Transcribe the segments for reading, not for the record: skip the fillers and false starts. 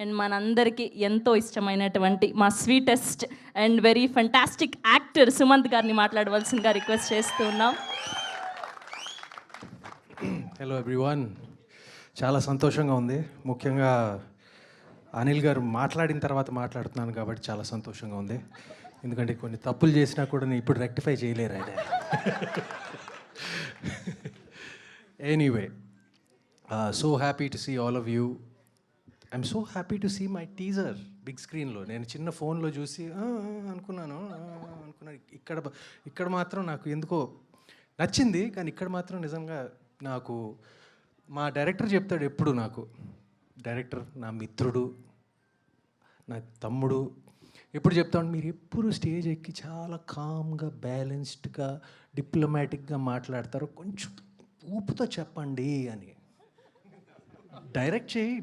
And మనందరికీ ఎంతో ఇష్టమైనటువంటి మా sweetest and very fantastic actor Sumanth గారిని మాట్లాడవలసిందిగా రిక్వెస్ట్ చేస్తూ ఉన్నాం. హలో ఎవ్రీవన్, చాలా సంతోషంగా ఉంది. ముఖ్యంగా అనిల్ గారు మాట్లాడిన తర్వాత మాట్లాడుతున్నాను కాబట్టి చాలా సంతోషంగా ఉంది. ఎందుకంటే కొన్ని తప్పులు చేసినా కూడా నేను ఇప్పుడు రెక్టిఫై చేయలేరు ఆయన. Anyway, so happy to see all of you. I'm so happy to see my teaser big స్క్రీన్లో. నేను చిన్న ఫోన్లో చూసి అనుకున్నాను. ఇక్కడ మాత్రం నాకు ఎందుకో నచ్చింది, కానీ ఇక్కడ మాత్రం నిజంగా నాకు మా డైరెక్టర్ చెప్తాడు ఎప్పుడు, నాకు డైరెక్టర్ నా మిత్రుడు, నా తమ్ముడు, ఎప్పుడు చెప్తాడు, మీరు ఎప్పుడు స్టేజ్ ఎక్కి చాలా కామ్గా బ్యాలెన్స్డ్గా డిప్లొమాటిక్గా మాట్లాడతారు, కొంచెం ఊపుతో చెప్పండి అని. డైరెక్ట్ చేయి.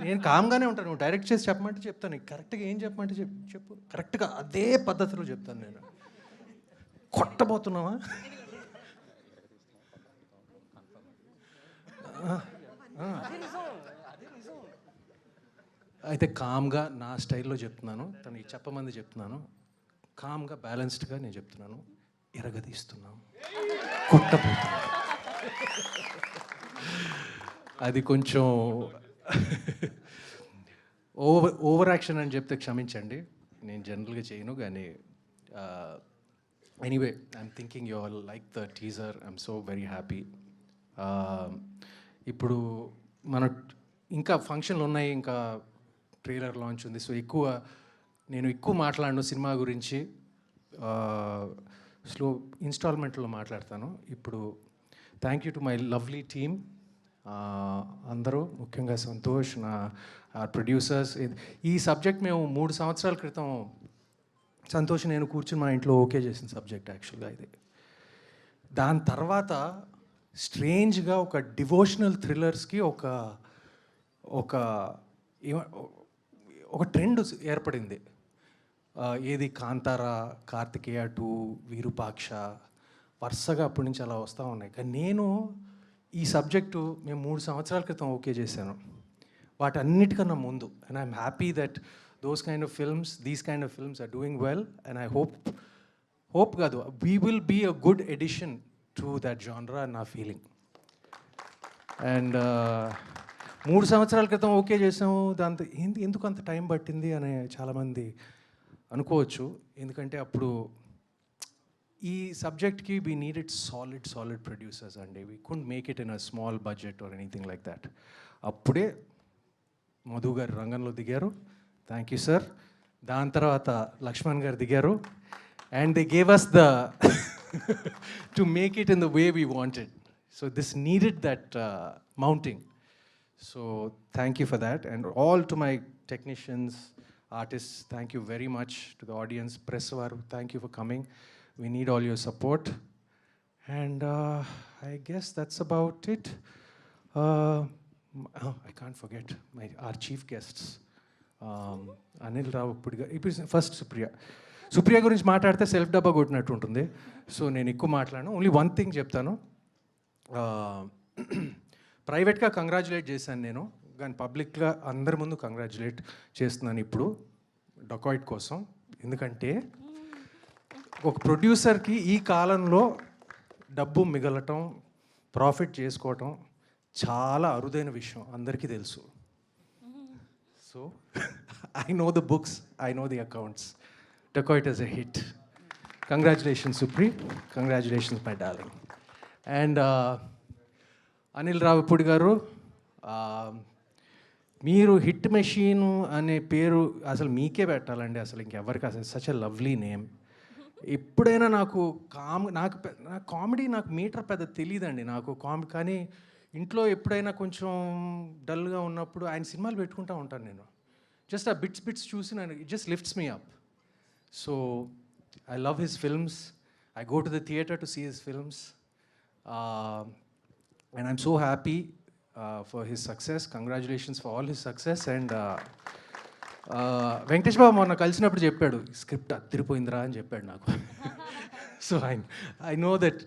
నేను కామ్గానే ఉంటాను, నువ్వు డైరెక్ట్ చేసి చెప్పమంటే చెప్తాను, కరెక్ట్గా ఏం చెప్పమంటే చెప్పు, కరెక్ట్గా అదే పద్ధతిలో చెప్తాను. నేను కొట్టబోతున్నావా? అయితే కామ్గా నా స్టైల్లో చెప్తున్నాను, తను చెప్పమంది చెప్తున్నాను, కామ్గా బ్యాలెన్స్డ్గా నేను చెప్తున్నాను. ఎరగదీస్తున్నాం, కొట్టబోతున్నాం. అది కొంచెం ఓవర్ యాక్షన్ అని చెప్తే క్షమించండి, నేను జనరల్గా చేయను. కానీ anyway, I'm thinking you all like the teaser. I'm so very happy. ఇప్పుడు మన ఇంకా ఫంక్షన్లు ఉన్నాయి, ఇంకా ట్రైలర్ లాంచ్ ఉంది. సో నేను ఎక్కువ మాట్లాడను సినిమా గురించి, స్లో ఇన్స్టాల్మెంట్లో మాట్లాడతాను. ఇప్పుడు thank you to my lovely team అందరూ, ముఖ్యంగా సంతోష్, నా ప్రొడ్యూసర్స్. ఈ సబ్జెక్ట్ మేము 3 సంవత్సరాల క్రితం సంతోష్ నేను కూర్చుని మా ఇంట్లో ఓకే చేసిన సబ్జెక్ట్ యాక్చువల్గా ఇది. దాని తర్వాత స్ట్రేంజ్గా ఒక డివోషనల్ థ్రిల్లర్స్కి ఒక ట్రెండ్ ఏర్పడింది. ఏది కాంతారా, కార్తికేయ 2, విరూపాక్ష, వరుసగా అప్పటి నుంచి అలా వస్తూ ఉన్నాయి. కానీ నేను ఈ సబ్జెక్టు మేము 3 సంవత్సరాల క్రితం ఓకే చేశాను, వాటన్నిటికన్నా ముందు. And I'm happy that these kind of films are doing well. And I hope కాదు, we will be a good edition to that జానరా, నా ఫీలింగ్. అండ్ 3 సంవత్సరాల క్రితం ఓకే చేసాము, దాంతో ఎందుకు అంత టైం పట్టింది అని చాలామంది అనుకోవచ్చు. ఎందుకంటే అప్పుడు ఈ సబ్జెక్ట్కి వీ నీడెడ్ సాలిడ్ ప్రొడ్యూసర్స్ అండి. We couldn't make it in a small budget or anything like that. అప్పుడే మధు గారు రంగంలో దిగారు, థ్యాంక్ యూ సార్. దాని తర్వాత లక్ష్మణ్ గారు దిగారు, and they gave us the to make it in the way we wanted. So this needed that mounting. So thank you for that. And all to my technicians, artists, thank you very much. To the audience, press varu, thank you for coming. We need all your support. And I guess that's about it. I can't forget our chief guests. Anil Ravapudi. First Supriya గురించి మాట్లాడితే self డబ్బా కొట్టినట్టు ఉంటుంది. So నేను ఎక్కువ మాట్లాడను, only one thing చెప్తాను. ప్రైవేట్గా కంగ్రాచులేట్ చేశాను నేను, కానీ పబ్లిక్గా అందరి ముందు కంగ్రాచులేట్ చేస్తున్నాను ఇప్పుడు డకాయిట్ కోసం. ఎందుకంటే ఒక ప్రొడ్యూసర్కి ఈ కాలంలో డబ్బు మిగలటం, ప్రాఫిట్ చేసుకోవటం చాలా అరుదైన విషయం, అందరికీ తెలుసు. So I know the books, I know the accounts. Dacoit is a hit. Congratulations Supree, congratulations my darling. And Anil Ravipudi garu, మీరు హిట్ మెషీన్ అనే పేరు అసలు మీకే పెట్టాలండి, అసలు ఇంకెవరికి. అసలు సచ్ ఎ లవ్లీ నేమ్. ఎప్పుడైనా నాకు కామెడీ నాకు మీటర్ పెద్ద తెలియదండి నాకు కామెడీ. కానీ ఇంట్లో ఎప్పుడైనా కొంచెం డల్గా ఉన్నప్పుడు ఆయన సినిమాలు పెట్టుకుంటూ ఉంటాను నేను. జస్ట్ ఆ బిట్స్ చూసి నేను it just lifts me up. So I love his films. I go to the theatre to see his films. And I'm so happy for his success. Congratulations for all his success. And Venkatesh Babu మొన్న కలిసినప్పుడు చెప్పాడు, script అదిరిపోయిందిరా అని చెప్పాడు నాకు. So I know that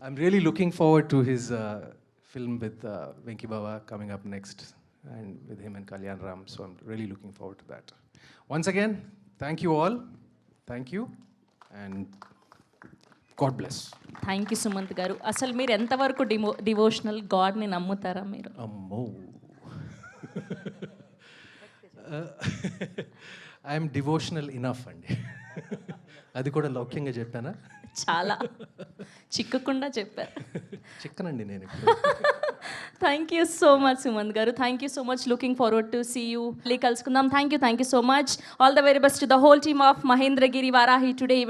I'm really looking forward to his film with Venki Baba coming up next and with him and Kalyan Ram. So I'm really looking forward to that. Once again, thank you all. Thank you and God bless. Thank you Sumanth గారు. అసలు మీరు ఎంతవరకు devotional గాడ్ని నమ్ముతారా మీరు? Ammo. I'm devotional enough అండి. అది కూడా లౌక్యంగా చెప్పానా? చాలా చిక్కకుండా చెప్పారు. చిక్కనండి నేను. Thank you so much Sumanth garu. Thank you so much. Looking forward to see you. మళ్ళీ కలుసుకుందాం. Thank you so much. All the very best to the whole team of Mahendragiri Varahi today event.